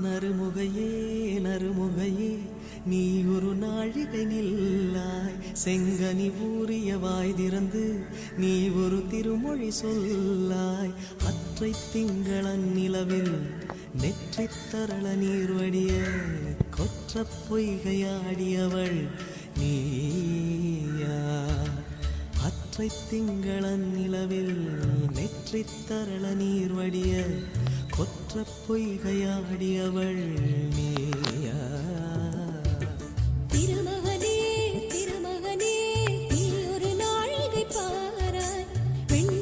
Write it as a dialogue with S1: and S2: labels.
S1: நறுமுகையே நறுமுகையே நீ ஒரு நாழிகை நில்லாய் செங்கனி ஊறிய வாய் திறந்து நீ ஒரு திருமொழி சொல்லாய் அற்றை திங்களன் நிலவில் நெற்றித் தரள நீர் வடிய கொற்ற பொய்கையாடியவள் நீயா அற்றை திங்களன் நிலவில் நெற்றித் தரள நீர் வடிய கொற்ற பொய்கையாடியவள் நீயா.